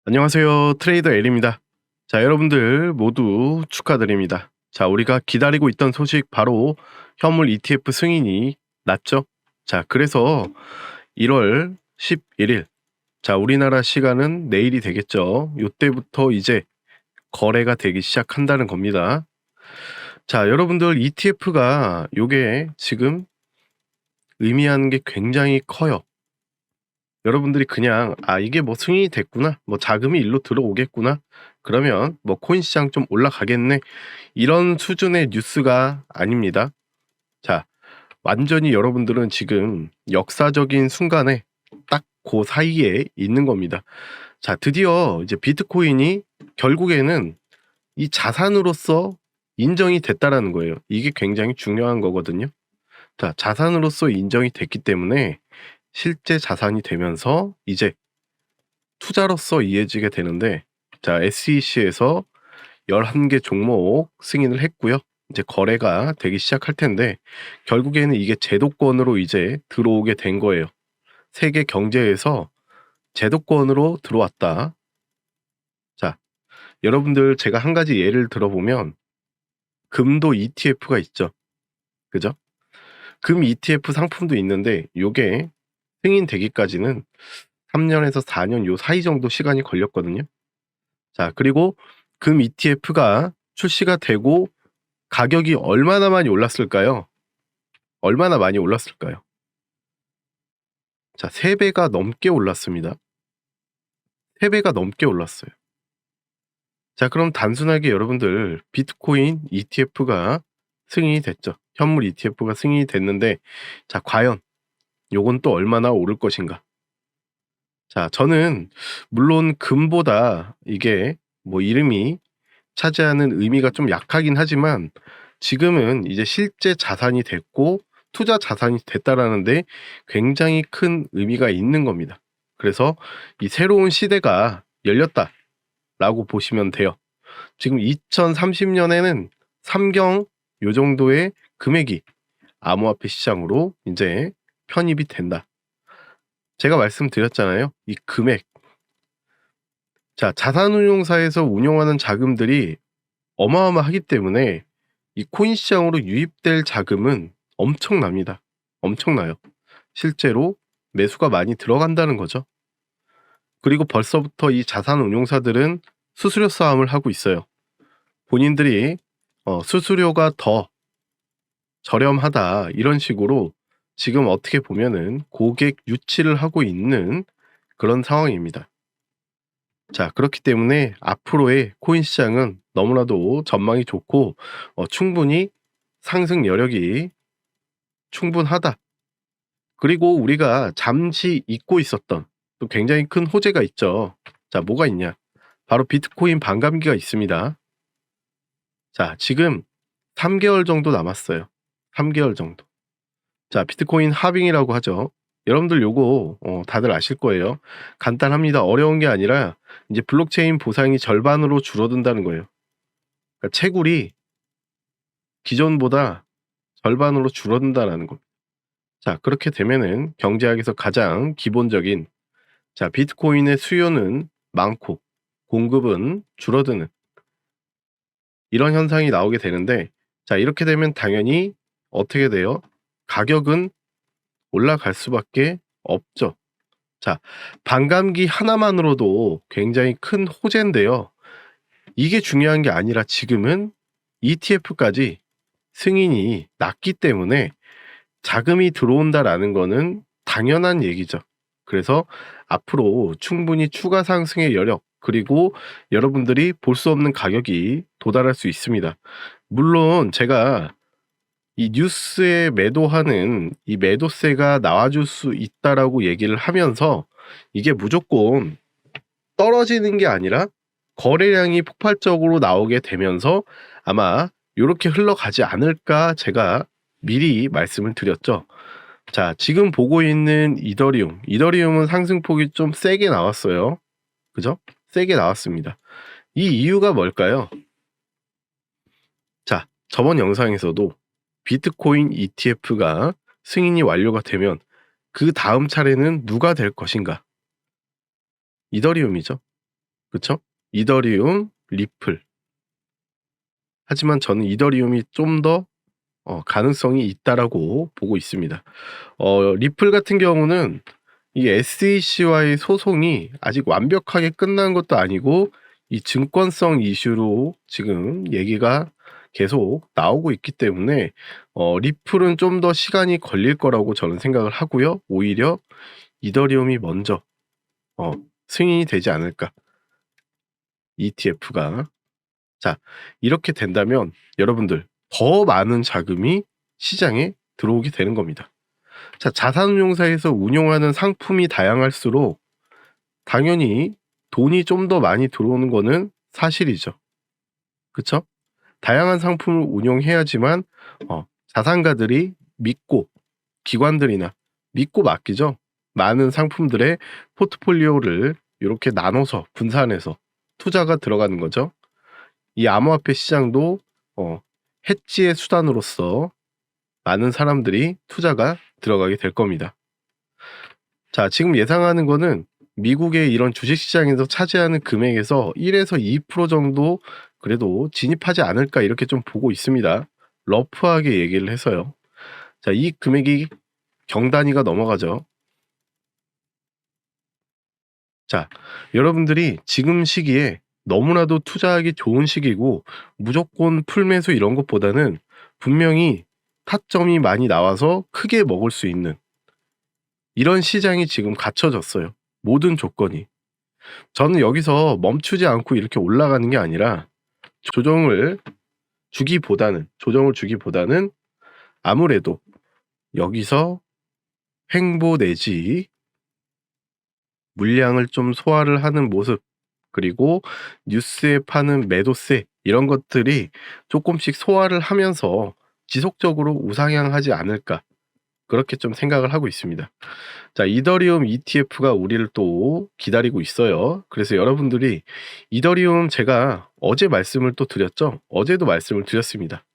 안녕하세요. 트레이더 L입니다. 자, 여러분들 모두 축하드립니다. 자, 우리가 기다리고 있던 소식 바로 현물 ETF 승인이 났죠? 자, 그래서 1월 11일, 자, 우리나라 시간은 내일이 되겠죠. 요때부터 이제 거래가 되기 시작한다는 겁니다. 자, 여러분들 ETF가 요게 지금 의미하는 게 굉장히 커요. 여러분들이 그냥 이게 뭐 승인이 됐구나, 뭐 자금이 일로 들어오겠구나, 그러면 뭐 코인 시장 좀 올라가겠네, 이런 수준의 뉴스가 아닙니다. 자, 완전히 여러분들은 지금 역사적인 순간에 딱 그 사이에 있는 겁니다. 자, 드디어 이제 비트코인이 결국에는 이 자산으로서 인정이 됐다라는 거예요. 이게 굉장히 중요한 거거든요. 자, 자산으로서 인정이 됐기 때문에 실제 자산이 되면서 이제 투자로서 이해지게 되는데, 자, SEC에서 11개 종목 승인을 했고요. 이제 거래가 되기 시작할 텐데, 결국에는 이게 제도권으로 이제 들어오게 된 거예요. 세계 경제에서 제도권으로 들어왔다. 자, 여러분들 제가 한 가지 예를 들어보면 금도 ETF가 있죠. 그죠? 금 ETF 상품도 있는데 요게 승인되기까지는 3년에서 4년 요 사이 정도 시간이 걸렸거든요. 자, 그리고 금 ETF가 출시가 되고 가격이 얼마나 많이 올랐을까요? 얼마나 많이 올랐을까요? 자, 3배가 넘게 올랐습니다. 3배가 넘게 올랐어요. 자, 그럼 단순하게 여러분들 비트코인 ETF가 승인이 됐죠. 현물 ETF가 승인이 됐는데, 자, 과연 요건 또 얼마나 오를 것인가? 자, 저는 물론 금보다 이게 뭐 이름이 차지하는 의미가 좀 약하긴 하지만 지금은 이제 실제 자산이 됐고 투자 자산이 됐다라는데 굉장히 큰 의미가 있는 겁니다. 그래서 이 새로운 시대가 열렸다라고 보시면 돼요. 지금 2030년에는 삼경 요 정도의 금액이 암호화폐 시장으로 이제 편입이 된다. 제가 말씀드렸잖아요. 이 금액. 자, 자산운용사에서 운용하는 자금들이 어마어마하기 때문에 이 코인 시장으로 유입될 자금은 엄청납니다. 엄청나요. 실제로 매수가 많이 들어간다는 거죠. 그리고 벌써부터 이 자산운용사들은 수수료 싸움을 하고 있어요. 본인들이 수수료가 더 저렴하다 이런 식으로 지금 어떻게 보면은 고객 유치를 하고 있는 그런 상황입니다. 자, 그렇기 때문에 앞으로의 코인 시장은 너무나도 전망이 좋고 충분히 상승 여력이 충분하다. 그리고 우리가 잠시 잊고 있었던 또 굉장히 큰 호재가 있죠. 자, 뭐가 있냐? 바로 비트코인 반감기가 있습니다. 자, 지금 3개월 정도 남았어요. 3개월 정도. 자, 비트코인 하빙이라고 하죠. 여러분들 요거 다들 아실 거예요. 간단합니다. 어려운 게 아니라 이제 블록체인 보상이 절반으로 줄어든다는 거예요. 그러니까 채굴이 기존보다 절반으로 줄어든다라는 겁니다. 자, 그렇게 되면은 경제학에서 가장 기본적인, 자, 비트코인의 수요는 많고 공급은 줄어드는 이런 현상이 나오게 되는데, 자, 이렇게 되면 당연히 어떻게 돼요? 가격은 올라갈 수밖에 없죠. 자, 반감기 하나만으로도 굉장히 큰 호재인데요. 이게 중요한 게 아니라 지금은 ETF까지 승인이 났기 때문에 자금이 들어온다라는 거는 당연한 얘기죠. 그래서 앞으로 충분히 추가 상승의 여력, 그리고 여러분들이 볼 수 없는 가격이 도달할 수 있습니다. 물론 제가 이 뉴스에 매도하는 이 매도세가 나와줄 수 있다라고 얘기를 하면서 이게 무조건 떨어지는 게 아니라 거래량이 폭발적으로 나오게 되면서 아마 요렇게 흘러가지 않을까 제가 미리 말씀을 드렸죠. 자, 지금 보고 있는 이더리움은 상승폭이 좀 세게 나왔어요. 그죠? 세게 나왔습니다. 이 이유가 뭘까요? 자, 저번 영상에서도 비트코인 ETF가 승인이 완료가 되면 그 다음 차례는 누가 될 것인가? 이더리움이죠. 그쵸? 이더리움, 리플. 하지만 저는 이더리움이 좀 더 가능성이 있다라고 보고 있습니다. 리플 같은 경우는 이 SEC와의 소송이 아직 완벽하게 끝난 것도 아니고 이 증권성 이슈로 지금 얘기가 계속 나오고 있기 때문에 리플은 좀 더 시간이 걸릴 거라고 저는 생각을 하고요. 오히려 이더리움이 먼저 승인이 되지 않을까, ETF가. 자, 이렇게 된다면 여러분들 더 많은 자금이 시장에 들어오게 되는 겁니다. 자, 자산운용사에서 운용하는 상품이 다양할수록 당연히 돈이 좀 더 많이 들어오는 거는 사실이죠. 그쵸? 다양한 상품을 운용해야지만 자산가들이 믿고, 기관들이나 믿고 맡기죠. 많은 상품들의 포트폴리오를 이렇게 나눠서 분산해서 투자가 들어가는 거죠. 이 암호화폐 시장도 해지의 수단으로서 많은 사람들이 투자가 들어가게 될 겁니다. 자, 지금 예상하는 거는 미국의 이런 주식시장에서 차지하는 금액에서 1에서 2% 정도 그래도 진입하지 않을까, 이렇게 좀 보고 있습니다. 러프하게 얘기를 해서요. 자, 이 금액이 경단위가 넘어가죠. 자, 여러분들이 지금 시기에 너무나도 투자하기 좋은 시기고 무조건 풀매수 이런 것보다는 분명히 타점이 많이 나와서 크게 먹을 수 있는 이런 시장이 지금 갖춰졌어요. 모든 조건이. 저는 여기서 멈추지 않고 이렇게 올라가는 게 아니라 조정을 주기보다는 아무래도 여기서 횡보 내지 물량을 좀 소화를 하는 모습, 그리고 뉴스에 파는 매도세 이런 것들이 조금씩 소화를 하면서 지속적으로 우상향하지 않을까, 그렇게 좀 생각을 하고 있습니다. 자, 이더리움 ETF가 우리를 또 기다리고 있어요. 그래서 여러분들이 이더리움, 제가 어제 말씀을 또 드렸죠. 어제도 말씀을 드렸습니다.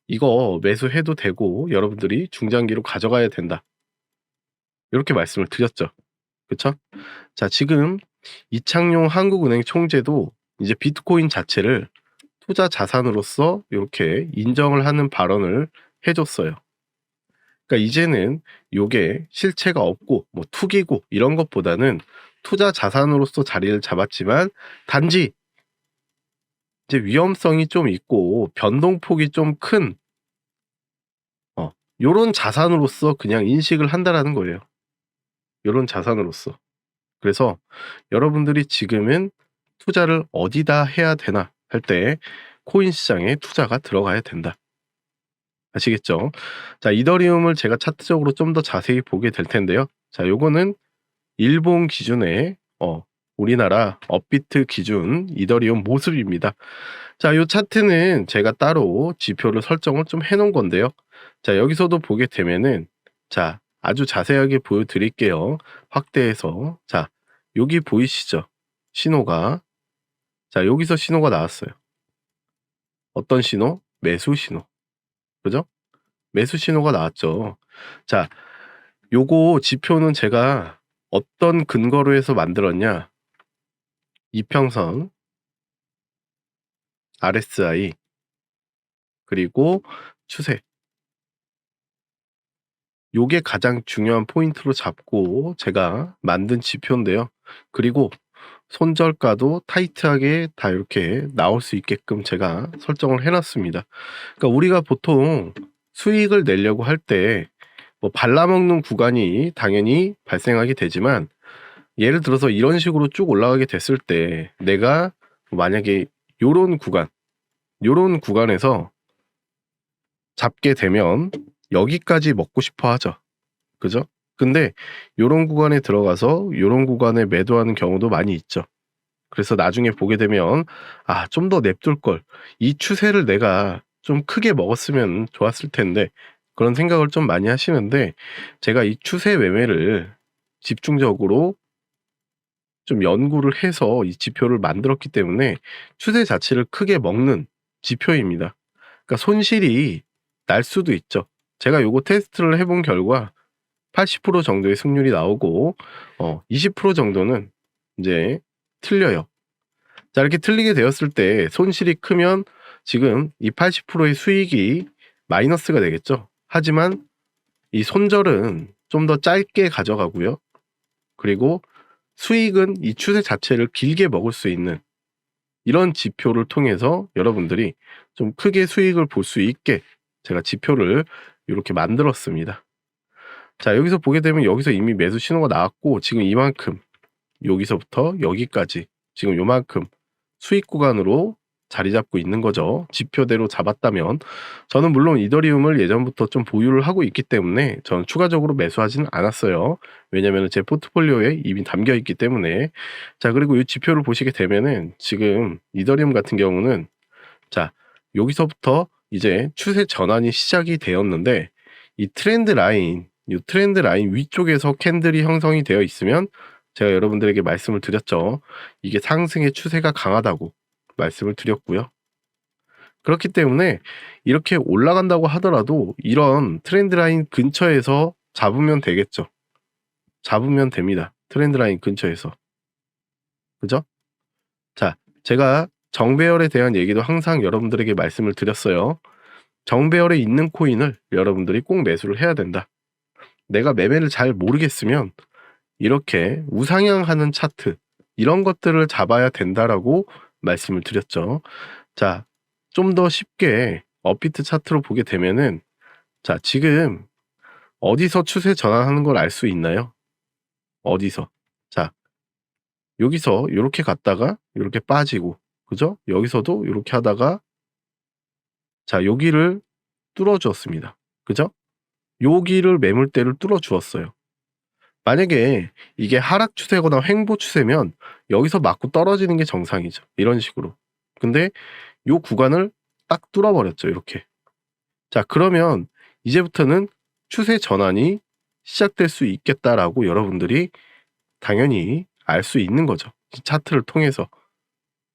이거 매수해도 되고 여러분들이 중장기로 가져가야 된다, 이렇게 말씀을 드렸죠. 그쵸? 자, 지금 이창용 한국은행 총재도 이제 비트코인 자체를 투자 자산으로서 이렇게 인정을 하는 발언을 해줬어요. 그러니까 이제는 요게 실체가 없고 뭐 투기고 이런 것보다는 투자 자산으로서 자리를 잡았지만 단지 이제 위험성이 좀 있고 변동폭이 좀 큰 요런 자산으로서 그냥 인식을 한다라는 거예요. 요런 자산으로서. 그래서 여러분들이 지금은 투자를 어디다 해야 되나 할 때 코인 시장에 투자가 들어가야 된다. 아시겠죠? 자, 이더리움을 제가 차트적으로 좀 더 자세히 보게 될 텐데요. 자, 요거는 일본 기준의 우리나라 업비트 기준 이더리움 모습입니다. 자, 요 차트는 제가 따로 지표를 설정을 좀 해놓은 건데요. 자, 여기서도 보게 되면은, 자, 아주 자세하게 보여드릴게요. 확대해서. 자, 여기 보이시죠? 신호가. 자, 여기서 신호가 나왔어요. 어떤 신호? 매수 신호. 그죠? 매수 신호가 나왔죠. 자, 요거 지표는 제가 어떤 근거로 해서 만들었냐? 이평선, RSI, 그리고 추세. 요게 가장 중요한 포인트로 잡고 제가 만든 지표인데요. 그리고 손절가도 타이트하게 다 이렇게 나올 수 있게끔 제가 설정을 해놨습니다. 그러니까 우리가 보통 수익을 내려고 할 때 뭐 발라먹는 구간이 당연히 발생하게 되지만, 예를 들어서 이런 식으로 쭉 올라가게 됐을 때 내가 만약에 요런 구간에서 잡게 되면 여기까지 먹고 싶어 하죠. 그죠? 근데 요런 구간에 들어가서 요런 구간에 매도하는 경우도 많이 있죠. 그래서 나중에 보게 되면 좀 더 냅둘 걸. 이 추세를 내가 좀 크게 먹었으면 좋았을 텐데, 그런 생각을 좀 많이 하시는데, 제가 이 추세 매매를 집중적으로 좀 연구를 해서 이 지표를 만들었기 때문에 추세 자체를 크게 먹는 지표입니다. 그러니까 손실이 날 수도 있죠. 제가 요거 테스트를 해본 결과 80% 정도의 승률이 나오고 20% 정도는 이제 틀려요. 자, 이렇게 틀리게 되었을 때 손실이 크면 지금 이 80%의 수익이 마이너스가 되겠죠. 하지만 이 손절은 좀 더 짧게 가져가고요. 그리고 수익은 이 추세 자체를 길게 먹을 수 있는 이런 지표를 통해서 여러분들이 좀 크게 수익을 볼 수 있게 제가 지표를 이렇게 만들었습니다. 자, 여기서 보게 되면 여기서 이미 매수 신호가 나왔고 지금 이만큼, 여기서부터 여기까지 지금 요만큼 수익 구간으로 자리 잡고 있는 거죠. 지표대로 잡았다면. 저는 물론 이더리움을 예전부터 좀 보유를 하고 있기 때문에 저는 추가적으로 매수하지는 않았어요. 왜냐면 제 포트폴리오에 이미 담겨 있기 때문에. 자, 그리고 이 지표를 보시게 되면은 지금 이더리움 같은 경우는, 자, 여기서부터 이제 추세 전환이 시작이 되었는데 이 트렌드 라인 위쪽에서 캔들이 형성이 되어 있으면 제가 여러분들에게 말씀을 드렸죠. 이게 상승의 추세가 강하다고 말씀을 드렸고요. 그렇기 때문에 이렇게 올라간다고 하더라도 이런 트렌드 라인 근처에서 잡으면 되겠죠. 잡으면 됩니다. 트렌드 라인 근처에서. 그죠? 자, 제가 정배열에 대한 얘기도 항상 여러분들에게 말씀을 드렸어요. 정배열에 있는 코인을 여러분들이 꼭 매수를 해야 된다. 내가 매매를 잘 모르겠으면 이렇게 우상향하는 차트, 이런 것들을 잡아야 된다라고 말씀을 드렸죠. 자, 좀 더 쉽게 업비트 차트로 보게 되면은, 자, 지금 어디서 추세 전환하는 걸 알 수 있나요? 어디서? 자, 여기서 이렇게 갔다가 이렇게 빠지고, 그죠? 여기서도 이렇게 하다가, 자, 여기를 뚫어 주었습니다. 그죠? 여기를 매물대를 뚫어 주었어요. 만약에 이게 하락 추세거나 횡보 추세면 여기서 맞고 떨어지는 게 정상이죠. 이런 식으로. 근데 요 구간을 딱 뚫어버렸죠. 이렇게. 자, 그러면 이제부터는 추세 전환이 시작될 수 있겠다라고 여러분들이 당연히 알 수 있는 거죠. 이 차트를 통해서.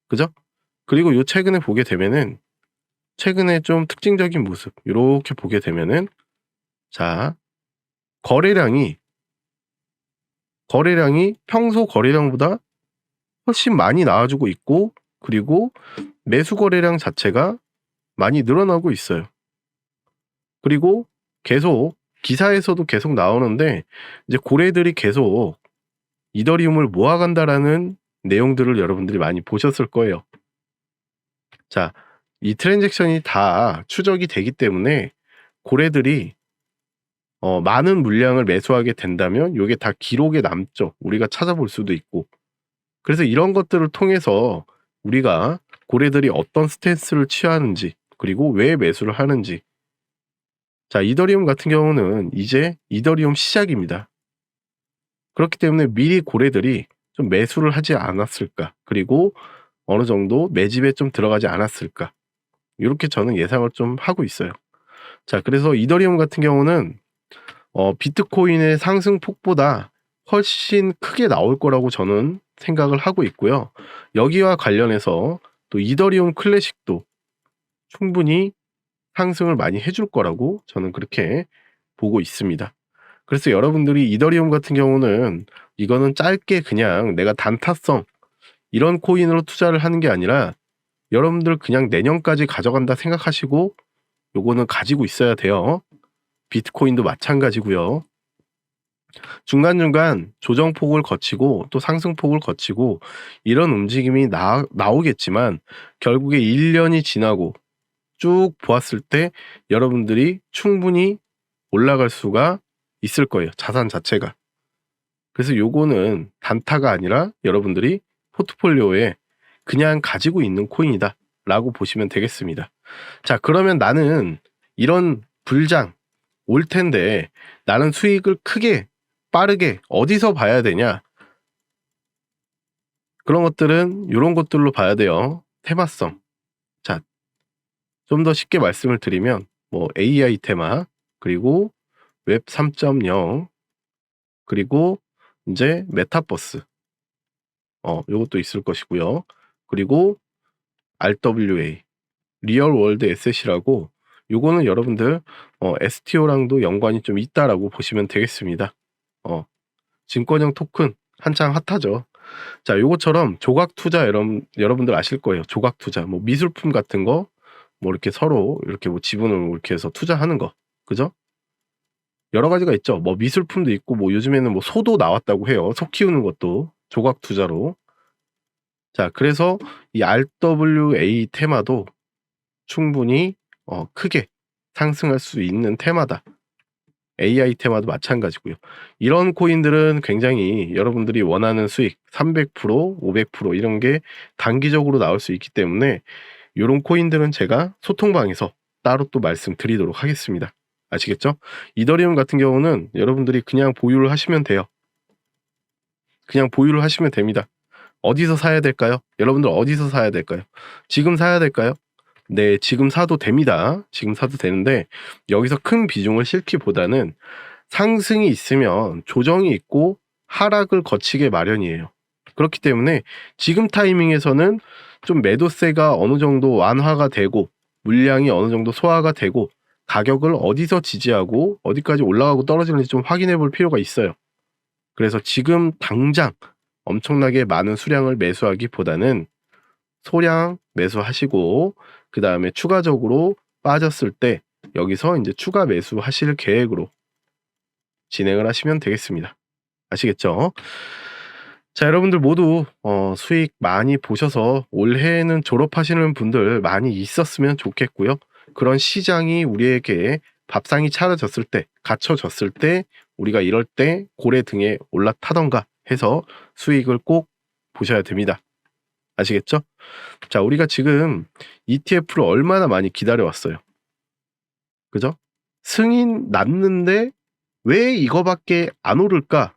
그죠? 그리고 요 최근에 보게 되면은, 최근에 좀 특징적인 모습 이렇게 보게 되면은, 자, 거래량이 평소 거래량보다 훨씬 많이 나와주고 있고, 그리고 매수 거래량 자체가 많이 늘어나고 있어요. 그리고 계속 기사에서도 계속 나오는데, 이제 고래들이 계속 이더리움을 모아간다라는 내용들을 여러분들이 많이 보셨을 거예요. 자, 이 트랜잭션이 다 추적이 되기 때문에 고래들이 많은 물량을 매수하게 된다면 이게 다 기록에 남죠. 우리가 찾아볼 수도 있고. 그래서 이런 것들을 통해서 우리가 고래들이 어떤 스탠스를 취하는지, 그리고 왜 매수를 하는지. 자, 이더리움 같은 경우는 이제 이더리움 시작입니다. 그렇기 때문에 미리 고래들이 좀 매수를 하지 않았을까, 그리고 어느 정도 매집에 좀 들어가지 않았을까, 이렇게 저는 예상을 좀 하고 있어요. 자, 그래서 이더리움 같은 경우는 비트코인의 상승폭보다 훨씬 크게 나올 거라고 저는 생각을 하고 있고요. 여기와 관련해서 또 이더리움 클래식도 충분히 상승을 많이 해줄 거라고 저는 그렇게 보고 있습니다. 그래서 여러분들이 이더리움 같은 경우는 이거는 짧게 그냥 내가 단타성 이런 코인으로 투자를 하는 게 아니라 여러분들 그냥 내년까지 가져간다 생각하시고 요거는 가지고 있어야 돼요. 비트코인도 마찬가지고요. 중간중간 조정폭을 거치고 또 상승폭을 거치고 이런 움직임이 나오겠지만 결국에 1년이 지나고 쭉 보았을 때 여러분들이 충분히 올라갈 수가 있을 거예요. 자산 자체가. 그래서 요거는 단타가 아니라 여러분들이 포트폴리오에 그냥 가지고 있는 코인이다 라고 보시면 되겠습니다. 자, 그러면 나는 이런 불장 올 텐데 나는 수익을 크게 빠르게 어디서 봐야 되냐? 그런 것들은 이런 것들로 봐야 돼요. 테마성. 자, 좀 더 쉽게 말씀을 드리면 뭐 AI 테마, 그리고 웹 3.0, 그리고 이제 메타버스. 요것도 있을 것이고요. 그리고 RWA, 리얼 월드 에셋이라고, 요거는 여러분들 STO랑도 연관이 좀 있다라고 보시면 되겠습니다. 증권형 토큰 한창 핫하죠. 자, 요것처럼 조각 투자 여러분들 아실 거예요. 조각 투자. 뭐 미술품 같은 거 뭐 이렇게 서로 이렇게 뭐 지분을 이렇게 해서 투자하는 거. 그죠? 여러 가지가 있죠. 뭐 미술품도 있고 뭐 요즘에는 뭐 소도 나왔다고 해요. 소 키우는 것도 조각 투자로. 자, 그래서 이 RWA 테마도 충분히 크게 상승할 수 있는 테마다. AI 테마도 마찬가지고요. 이런 코인들은 굉장히 여러분들이 원하는 수익 300%, 500% 이런 게 단기적으로 나올 수 있기 때문에 요런 코인들은 제가 소통방에서 따로 또 말씀드리도록 하겠습니다. 아시겠죠? 이더리움 같은 경우는 여러분들이 그냥 보유를 하시면 돼요. 그냥 보유를 하시면 됩니다. 어디서 사야 될까요? 여러분들 어디서 사야 될까요? 지금 사야 될까요? 네, 지금 사도 됩니다. 지금 사도 되는데 여기서 큰 비중을 싣기보다는 상승이 있으면 조정이 있고 하락을 거치게 마련이에요. 그렇기 때문에 지금 타이밍에서는 좀 매도세가 어느 정도 완화가 되고 물량이 어느 정도 소화가 되고 가격을 어디서 지지하고 어디까지 올라가고 떨어지는지 좀 확인해 볼 필요가 있어요. 그래서 지금 당장 엄청나게 많은 수량을 매수하기보다는 소량 매수하시고 그 다음에 추가적으로 빠졌을 때 여기서 이제 추가 매수하실 계획으로 진행을 하시면 되겠습니다. 아시겠죠? 자, 여러분들 모두 수익 많이 보셔서 올해는 졸업하시는 분들 많이 있었으면 좋겠고요. 그런 시장이 우리에게 밥상이 차려졌을 때, 갖춰졌을 때 우리가 이럴 때 고래 등에 올라타던가 해서 수익을 꼭 보셔야 됩니다. 아시겠죠? 자, 우리가 지금 ETF를 얼마나 많이 기다려왔어요. 그죠? 승인 났는데 왜 이거밖에 안 오를까?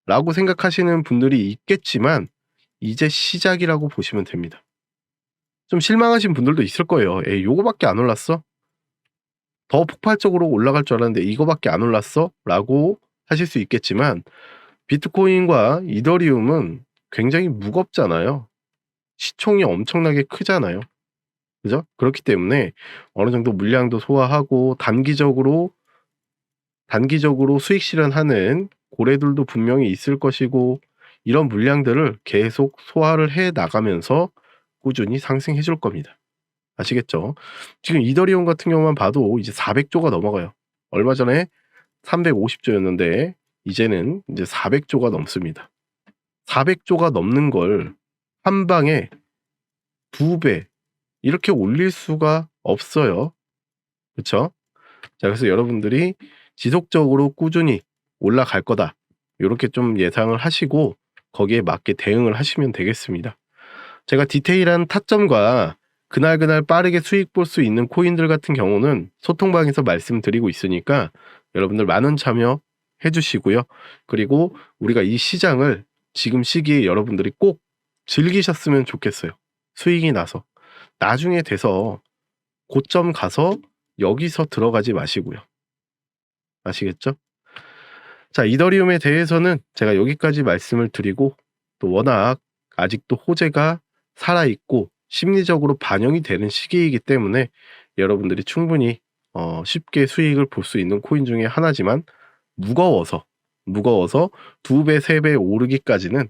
라고 생각하시는 분들이 있겠지만 이제 시작이라고 보시면 됩니다. 좀 실망하신 분들도 있을 거예요. 에이, 요거밖에 안 올랐어? 더 폭발적으로 올라갈 줄 알았는데 이거밖에 안 올랐어? 라고 하실 수 있겠지만 비트코인과 이더리움은 굉장히 무겁잖아요. 시총이 엄청나게 크잖아요. 그죠? 그렇기 때문에 어느 정도 물량도 소화하고 단기적으로 수익 실현하는 고래들도 분명히 있을 것이고 이런 물량들을 계속 소화를 해 나가면서 꾸준히 상승해 줄 겁니다. 아시겠죠? 지금 이더리움 같은 경우만 봐도 이제 400조가 넘어가요. 얼마 전에 350조였는데 이제는 이제 400조가 넘습니다. 400조가 넘는 걸 한 방에 2배 이렇게 올릴 수가 없어요. 그쵸? 자, 그래서 여러분들이 지속적으로 꾸준히 올라갈 거다. 요렇게 좀 예상을 하시고 거기에 맞게 대응을 하시면 되겠습니다. 제가 디테일한 타점과 그날 빠르게 수익 볼 수 있는 코인들 같은 경우는 소통방에서 말씀드리고 있으니까 여러분들 많은 참여 해주시고요. 그리고 우리가 이 시장을 지금 시기에 여러분들이 꼭 즐기셨으면 좋겠어요. 수익이 나서. 나중에 돼서 고점 가서 여기서 들어가지 마시고요. 아시겠죠? 자, 이더리움에 대해서는 제가 여기까지 말씀을 드리고 또 워낙 아직도 호재가 살아있고 심리적으로 반영이 되는 시기이기 때문에 여러분들이 충분히 쉽게 수익을 볼 수 있는 코인 중에 하나지만 무거워서 2배, 3배 오르기까지는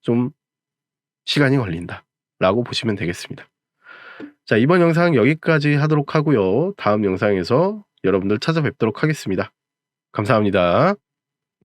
좀 시간이 걸린다 라고 보시면 되겠습니다. 자, 이번 영상 여기까지 하도록 하고요. 다음 영상에서 여러분들 찾아뵙도록 하겠습니다. 감사합니다.